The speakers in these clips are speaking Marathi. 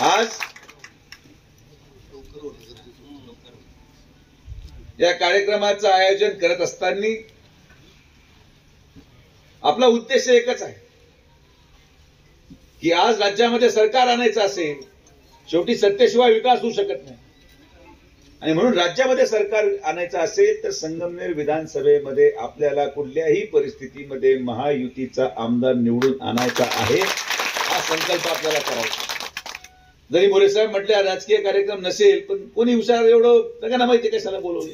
आज या कार्यक्रमाचं आयोजन करत असताना आपला उद्देश एकच आहे की आज राज्यामध्ये सरकार आणायचं असेल, शेवटी सत्तेशिवाय विकास होऊ शकत नाही आणि म्हणून राज्यामध्ये सरकार आणायचं असेल तर संगमनेर विधानसभेमध्ये आपल्याला कुठल्याही परिस्थितीमध्ये महायुतीचा आमदार निवडून आणायचा आहे, हा संकल्प आपल्याला करायचा. जरी मोरे साहेब म्हटले राजकीय कार्यक्रम नसेल, पण कोणी हुशार एवढं सगळ्यांना माहिती कशाला बोलवलं,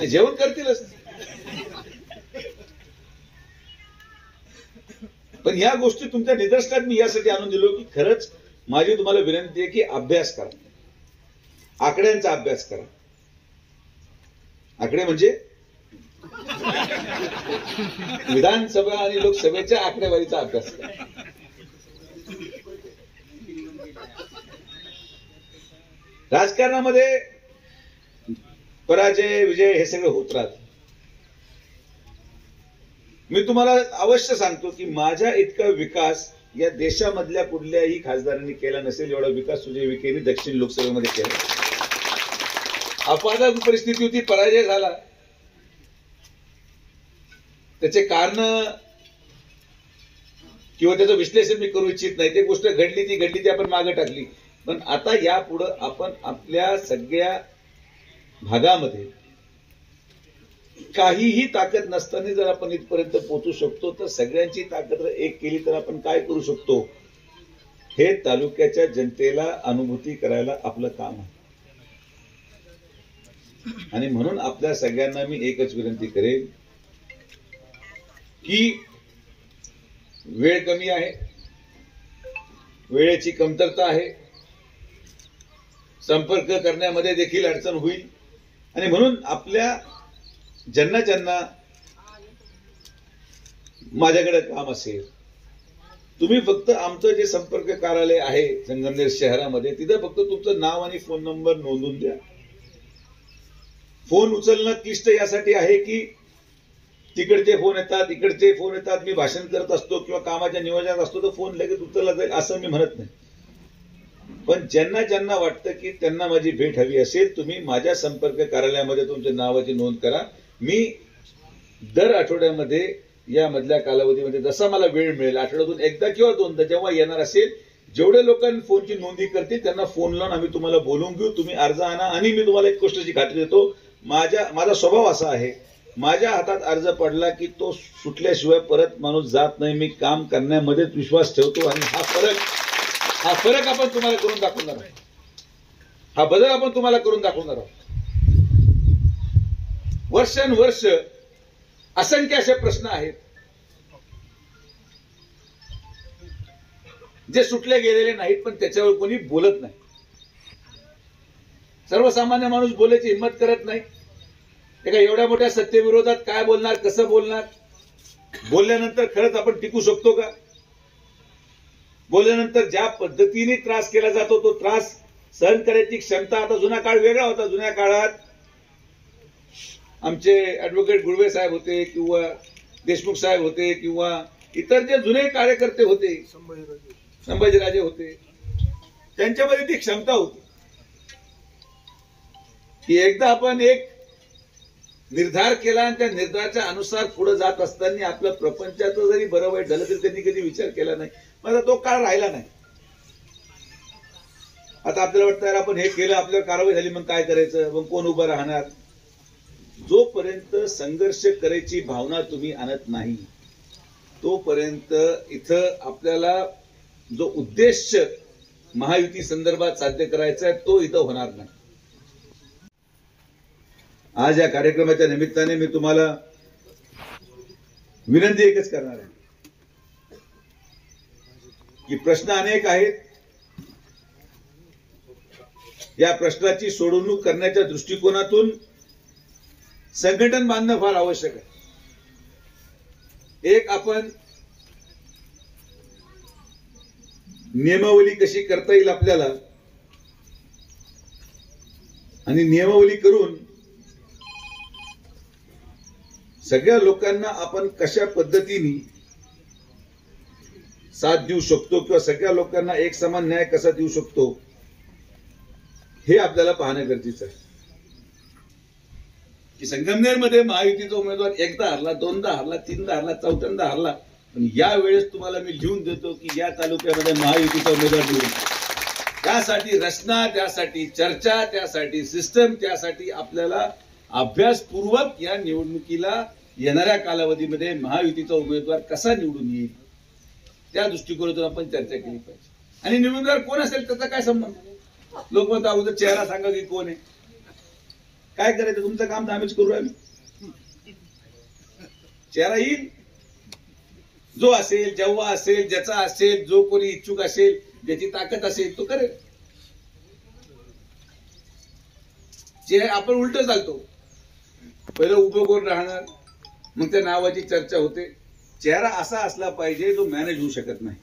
जेवण करतीलच. पण या गोष्टी तुमच्या निदर्शनात मी यासाठी आणून दिलो की खरंच माझी तुम्हाला विनंती आहे की अभ्यास करा, आकड्यांचा अभ्यास करा. आकडे म्हणजे विधानसभा आणि लोकसभेच्या आकडेवारीचा अभ्यास करा. राजकारणामध्ये पराजय विजय हे सगळं होत राहत. मी तुम्हाला अवश्य सांगतो की माझ्या इतका विकास या देशामधल्या कुठल्याही खासदारांनी केला नसेल, एवढा विकास सुजय विखेंनी दक्षिण लोकसभेमध्ये केला. अपवादात्मक परिस्थिती होती, पराजय झाला. त्याचे कारण किंवा त्याचं विश्लेषण मी करू इच्छित नाही. ते गोष्ट घडली ती आपण मागे टाकली. पण आता यापुढं आपण आपल्या सगळ्या भागामध्ये काहीही ताकद नसताना जर आपण इथपर्यंत पोहोचू शकतो तर सगळ्यांची ताकद एक केली तर आपण काय करू शकतो हे तालुक्याच्या जनतेला अनुभूती करायला आपलं काम आहे. आणि म्हणून आपल्या सगळ्यांना मी एकच विनंती करेन की वेळ कमी आहे, वेळेची कमतरता आहे, संपर्क करण्यामध्ये देखील अडचण होईल. आणि म्हणून आपल्या ज्यांना माझ्याकडे काम असेल, तुम्ही फक्त आमचं जे संपर्क कार्यालय आहे संगमनेर शहरामध्ये, तिथं फक्त तुमचं नाव आणि फोन नंबर नोंदवून द्या. फोन उचलणं क्लिष्ट यासाठी आहे की तिकडचे फोन येतात, इकडचे फोन येतात, मी भाषण करत असतो किंवा कामाच्या नियोजनात असतो तर फोन लगेच उचलला जाईल असं मी म्हणत नाही. पण ज्यांना वाटतं की त्यांना माझी भेट हवी असेल, तुम्ही माझ्या संपर्क कार्यालयामध्ये तुमच्या नावाची नोंद करा. मी दर आठवड्यामध्ये या मधल्या कालावधीमध्ये जसा मला वेळ मिळेल, आठवड्यातून एकदा किंवा दोनदा जेव्हा येणार असेल, जेवढे लोकांनी फोनची नोंदी करतील त्यांना फोन लावून आम्ही तुम्हाला बोलून घेऊ. तुम्ही अर्ज आणा. आणि मी तुम्हाला एक गोष्टीची खात्री देतो, माझा स्वभाव असा आहे, माझ्या हातात अर्ज पडला की तो सुटल्याशिवाय परत माणूस जात नाही. मी काम करण्यामध्येच विश्वास ठेवतो आणि हा फरक आपण तुम्हाला करून दाखवणार आहोत, हा बदल आपण तुम्हाला करून दाखवणार आहोत. वर्षानुवर्ष असंख्य असे प्रश्न आहेत जे सुटले गेलेले नाहीत, पण त्याच्यावर कोणी बोलत नाही. सर्वसामान्य माणूस बोलायची हिंमत करत नाही. एका एवढ्या मोठ्या सत्तेविरोधात काय बोलणार, कसं बोलणार, बोलल्यानंतर खरंच आपण टिकू शकतो का, बोलल्यानंतर ज्या पद्धतीने त्रास केला जातो तो त्रास सहन करायची क्षमता. आता जुना काळ वेगळा होता. जुन्या काळात आमचे ऍडव्होकेट गुळवे साहेब होते किंवा देशमुख साहेब होते किंवा इतर जे जुने कार्यकर्ते होते, संभाजीराजे होते, त्यांच्यामध्ये ती क्षमता होती की एकदा आपण एक निर्धार केला आणि त्या निर्धाराच्या अनुसार पुढे जात असताना आपल्या प्रपंचाचं जरी बरं वाईट झालं तरी त्यांनी कधी विचार केला नाही. माझा तो काळ राहिला नाही. आता आपल्याला वाटतं यार आपण हे केलं, आपल्यावर कारवाई झाली, मग काय करायचं, मग कोण उभं राहणार. जोपर्यंत संघर्ष करायची भावना तुम्ही आणत नाही तोपर्यंत इथं आपल्याला जो उद्देश महायुती संदर्भात साध्य करायचा आहे तो इथं होणार नाही. आज या कार्यक्रमाच्या निमित्ताने मी तुम्हाला विनंती एकच करणार आहे की प्रश्न अनेक आहेत. या प्रश्नाची सोडवणूक करण्याच्या दृष्टिकोनातून संघटन बांधणं फार आवश्यक आहे. एक आपण नियमावली कशी करता येईल आपल्याला, आणि नियमावली करून सगळ्या लोकांना आपण कशा पद्धतीने साथ देऊ शकतो किंवा सगळ्या लोकांना एक समान न्याय कसा देऊ शकतो हे आपल्याला पाहणं गरजेचं आहे. की संगमनेरमध्ये महायुतीचा उमेदवार एकदा हरला, दोनदा हरला, तीनदा हरला, चौथ्यांदा हरला, पण या वेळेस तुम्हाला मी लिहून देतो की या तालुक्यामध्ये महायुतीचा उमेदवार निवडून. त्यासाठी रचना, त्यासाठी चर्चा, त्यासाठी सिस्टम, त्यासाठी आपल्याला अभ्यासपूर्वक या निवडणुकीला येणाऱ्या कालावधीमध्ये महायुतीचा उमेदवार कसा निवडून येईल त्या दृष्टिकोनातून आपण चर्चा केली पाहिजे. आणि निवडणूकदार कोण असेल त्याचा काय संबंध? लोक म्हणतात अगोदर चेहरा सांगा की कोण आहे, काय करायचं तुमचं काम तर आम्हीच करू राहिलो. चेहरा येईल जो असेल, जेव्हा असेल, ज्याचा असेल, जो कोणी इच्छुक असेल, ज्याची ताकद असेल तो करेल. आपण उलट चालतो, पहिलं उभं कोण राहणार, मग त्या नावाची चर्चा होते. चेहरा असा असला पाहिजे जो मॅनेज होऊ शकत नाही.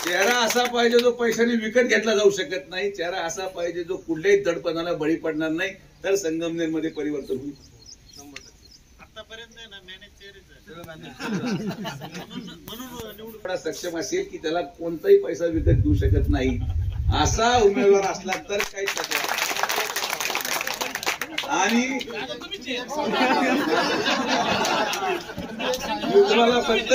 चेहरा असा पाहिजे जो पैशाने विकत घेतला जाऊ शकत नाही. चेहरा असा पाहिजे जो कुठल्याही दडपणाला बळी पडणार नाही. तर संगमनेरमध्ये परिवर्तन होईल. सक्षम असेल की त्याला कोणताही पैसा विकत घेऊ शकत नाही असा उमेदवार असला तर काही तक्रार. आणि तुम्हाला फक्त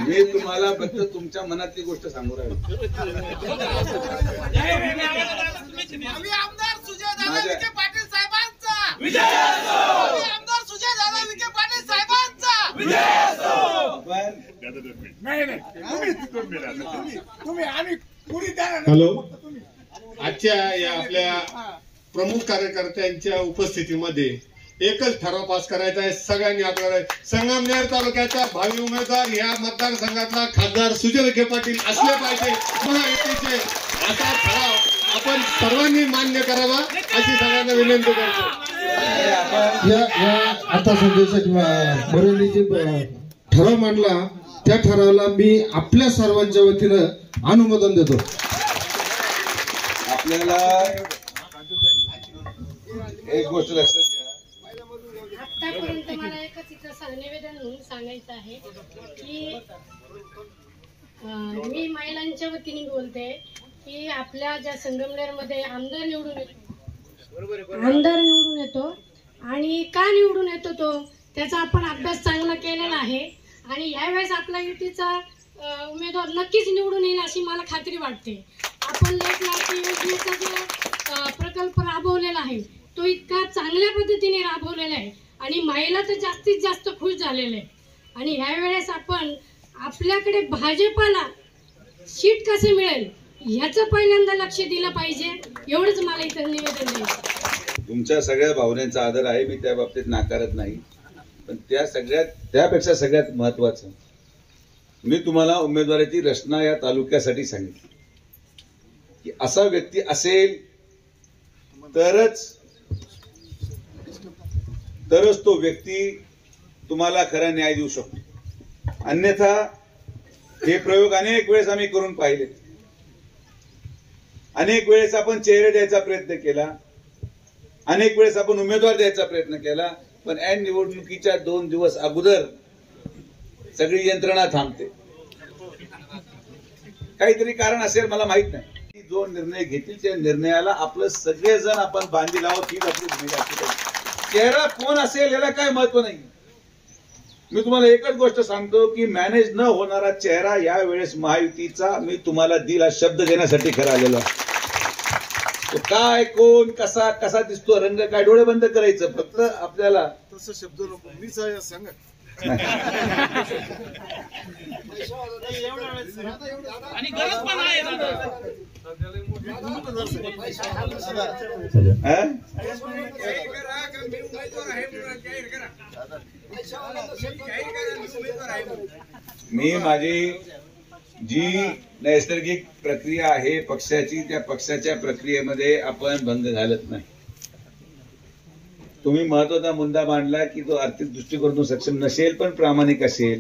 मी तुम्हाला फक्त तुमच्या मनातली गोष्ट सांगू राहिलो. आमदार सुजयदादा विखे पाटील साहेबांचा विजय असो. आमदार सुजयदादा विखे पाटील साहेबांचा विजय असो. हॅलो, आजच्या या आपल्या प्रमुख कार्यकर्त्यांच्या उपस्थितीमध्ये एकच ठराव पास करायचा आहे. सगळ्यांनी आपल्याला संगमनेर तालुक्याचा भावी उमेदवार या मतदारसंघातला खासदार सुजय विखे पाटील असले पाहिजे महायुतीचे, असा ठराव आपण सर्वांनी मान्य करावा अशी सगळ्यांना विनंती करतो. आता सध्यासाठी बरेलीचे ठराव मांडला, त्या ठरावाला मी आपल्या सर्वांच्या वतीनं अनुमोदन देतो. आपल्याला एक गोष्ट लक्षात घ्या, आतापर्यंत मला एकच इथं निवेदन म्हणून सांगायचं आहे की मी महिलांच्या वतीने बोलते की आपल्या ज्या संगमनेरमध्ये आमदार निवडून येतो आणि का निवडून येतो तो त्याचा आपण अभ्यास चांगला केलेला आहे. आणि यावेळेस आपला युतीचा उमेदवार नक्कीच निवडून येईल अशी मला खात्री वाटते. आपण लेट लाडकी योजनेचा जो प्रकल्प राबवलेला आहे तो इतका चांगल्या पद्धतीने राबवलेला आहे आणि महिला तर जास्तीत जास्त खुश झालेले आहे. आणि ह्यावेळेस आपण आपल्याकडे भाजपाला सीट कसे मिळेल ह्याचं पहिल्यांदा लक्ष दिलं पाहिजे. एवढंच मला इथं निवेदन द्यायचं. तुमच्या सगळ्या भावनेचा आदर आहे, मी त्या बाबतीत नाकारत नाही. पण त्यापेक्षा सगळ्यात महत्वाचं मी तुम्हाला उमेदवाराची रचना या तालुक्यासाठी सांगितली की असा व्यक्ती असेल तरच तो व्यक्ती तुम्हाला खरा न्याय देऊ शकतो. अन्यथा हे प्रयोग अनेक वेळेस आम्ही करून पाहिले. अनेक वेळेस आपण चेहरे द्यायचा प्रयत्न केला, अनेक वेळेस आपण उमेदवार द्यायचा प्रयत्न केला, पण ऐन निवडणुकीच्या 2 दिवस अगोदर सगळी यंत्रणा थांबते. काहीतरी कारण असेल, मला माहित नाही. जो निर्णय घेतील त्या निर्णयाला आपलं सगळेजण आपण बांधी लावत हीच आपली भूमिका असली पाहिजे. चेहरा कोण असेल याला काय महत्व नाही. मी तुम्हाला एकच गोष्ट सांगतो की मॅनेज न होणारा चेहरा यावेळेस महायुतीचा मी तुम्हाला दिल हा शब्द देण्यासाठी खरा आलेलो आहे. तो काय, कोण, कसा कसा दिसतो, रंग काय, डोळे बंद करायचं फक्त. आपल्याला तसं शब्द नको, मी सांगा. आणि गरज पण आहे मी माझी जी नैसर्गिक प्रक्रिया आहे पक्षाची, त्या पक्षाच्या प्रक्रियेमध्ये आपण भंग घालत नाही. तुम्ही महत्वाचा मुद्दा मांडला की तो आर्थिक दृष्टिकोनातून सक्षम नसेल पण प्रामाणिक असेल.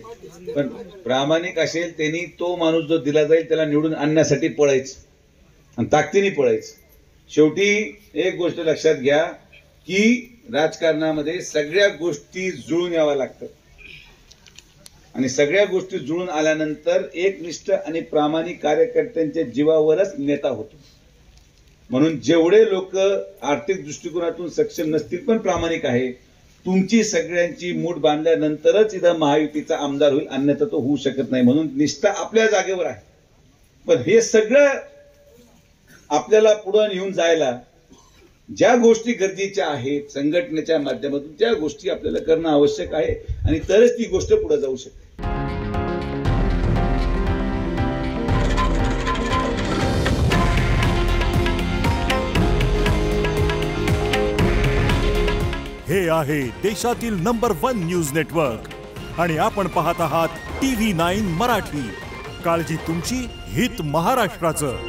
पण प्रामाणिक असेल त्यांनी तो माणूस जो दिला जाईल त्याला निवडून आणण्यासाठी पळायचं आणि ताकदीने पळायचं. शेवटी एक गोष्ट लक्षात घ्या की राजकारणामध्ये सगळ्या गोष्टी जुळून याव्या लागतात आणि सगळ्या गोष्टी जुळून आल्यानंतर एकनिष्ठ आणि प्रामाणिक कार्यकर्त्यांच्या जीवावरच नेता होतो. म्हणून जेवढे लोक आर्थिक दृष्टिकोनातून सक्षम नसतील पण प्रामाणिक आहे, तुमची सगळ्यांची मूठ बांधल्यानंतरच इथं महायुतीचा आमदार होईल, अन्यथा तो होऊ शकत नाही. म्हणून निष्ठा आपल्या जागेवर आहे, पण हे सगळं आपल्याला पुढे नेऊन जायला ज्या गोष्टी गरजेच्या आहेत संघटनेच्या माध्यमातून त्या गोष्टी आपल्याला करणं आवश्यक आहे आणि तरच ती गोष्ट पुढे जाऊ शकते. हे आहे देशातील नंबर 1 न्यूज नेटवर्क आणि आपण पाहत आहात TV9 मराठी. काळजी तुमची, हित महाराष्ट्राचं.